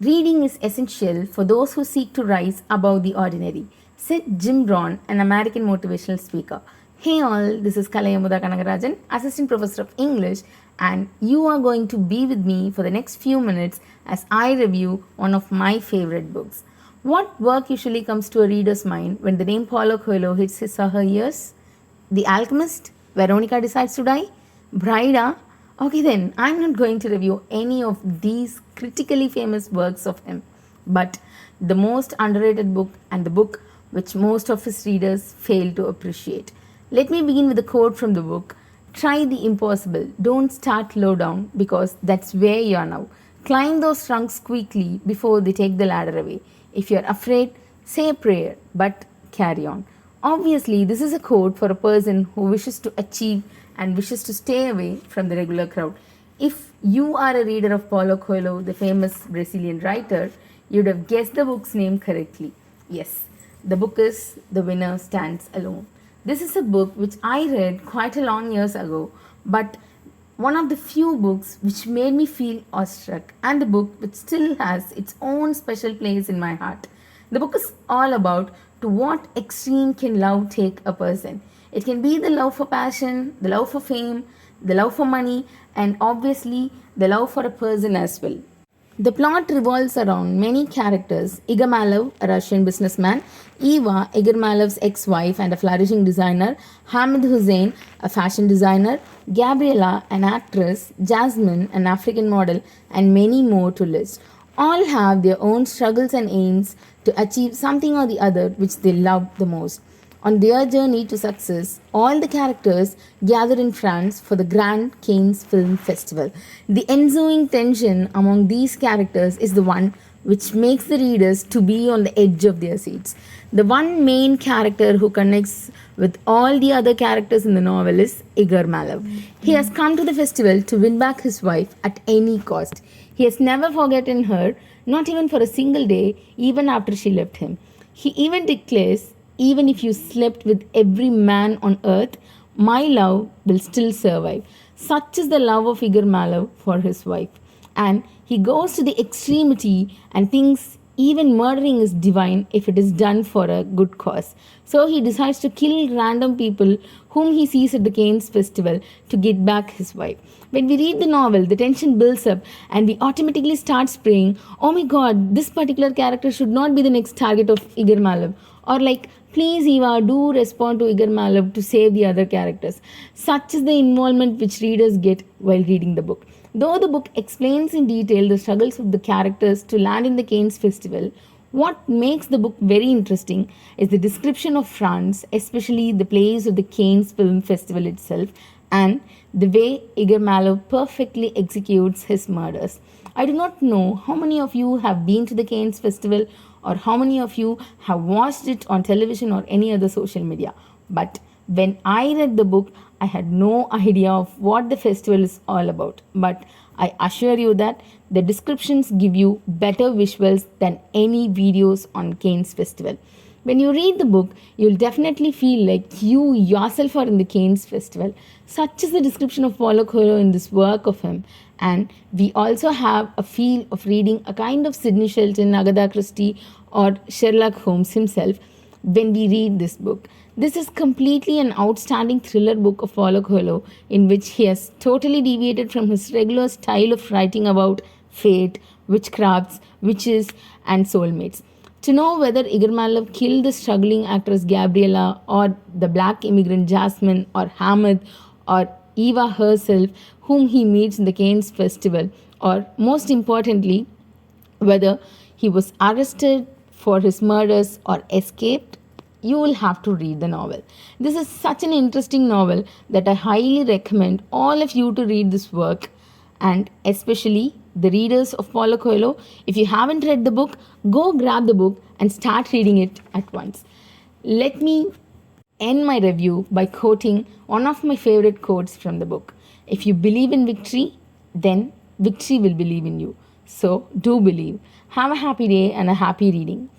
Reading is essential for those who seek to rise above the ordinary, said Jim Brown, an American motivational speaker. Hey all, this is KALAI KANAGARAJAN, Assistant Professor of English, and you are going to be with me for the next few minutes as I review one of my favorite books. What work usually comes to a reader's mind when the name Paulo Coelho hits his or her ears? The Alchemist? Veronica decides to die? Bride? Okay, then I'm not going to review any of these critically famous works of him, but the most underrated book and the book which most of his readers fail to appreciate. Let me begin with a quote from the book. Try the impossible. Don't start low down because that's where you are now. Climb those rungs quickly before they take the ladder away. If you're afraid, say a prayer, but carry on. Obviously, this is a quote for a person who wishes to achieve and wishes to stay away from the regular crowd. If you are a reader of Paulo Coelho, the famous Brazilian writer, you'd have guessed the book's name correctly. Yes, the book is The Winner Stands Alone. This is a book which I read quite a long years ago, but one of the few books which made me feel awestruck, and the book which still has its own special place in my heart. The book is all about to what extreme can love take a person. It can be the love for passion, the love for fame, the love for money, and obviously the love for a person as well. The plot revolves around many characters: Igor Malov, a Russian businessman; Eva, Igor Malov's ex-wife and a flourishing designer; Hamid Hussein, a fashion designer; Gabriela, an actress; Jasmine, an African model, and many more to list. All have their own struggles and aims to achieve something or the other which they love the most. On their journey to success, all the characters gather in France for the Grand Cannes Film Festival. The ensuing tension among these characters is the one which makes the readers to be on the edge of their seats. The one main character who connects with all the other characters in the novel is Igor Malov. He has come to the festival to win back his wife at any cost. He has never forgotten her, not even for a single day, even after she left him. He even declares, even if you slept with every man on earth, my love will still survive. Such is the love of Igor Malov for his wife. And he goes to the extremity and thinks even murdering is divine if it is done for a good cause. So he decides to kill random people whom he sees at the Cannes festival to get back his wife. When we read the novel, the tension builds up and we automatically start praying, oh my god, this particular character should not be the next target of Igor Malov. Or like, please Eva, do respond to Igor Malov to save the other characters. Such is the involvement which readers get while reading the book. Though the book explains in detail the struggles of the characters to land in the Cannes festival, what makes the book very interesting is the description of France, especially the place of the Cannes Film Festival itself, and the way Igor Malov perfectly executes his murders. I do not know how many of you have been to the Cannes Festival or how many of you have watched it on television or any other social media. But when I read the book, I had no idea of what the festival is all about. But I assure you that the descriptions give you better visuals than any videos on Cannes Festival. When you read the book, you'll definitely feel like you yourself are in the Cannes Festival. Such is the description of Paulo Coelho in this work of him. And we also have a feel of reading a kind of Sidney Sheldon, Agatha Christie, or Sherlock Holmes himself when we read this book. This is completely an outstanding thriller book of Paulo Coelho in which he has totally deviated from his regular style of writing about fate, witchcrafts, witches, and soulmates. To know whether Igor Malov killed the struggling actress Gabriela or the black immigrant Jasmine or Hamid or Eva herself whom he meets in the Cannes festival, or most importantly, whether he was arrested for his murders or escaped, you will have to read the novel. This is such an interesting novel that I highly recommend all of you to read this work, and especially the readers of Paulo Coelho. If you haven't read the book, go grab the book and start reading it at once. Let me end my review by quoting one of my favorite quotes from the book. If you believe in victory, then victory will believe in you. So do believe. Have a happy day and a happy reading.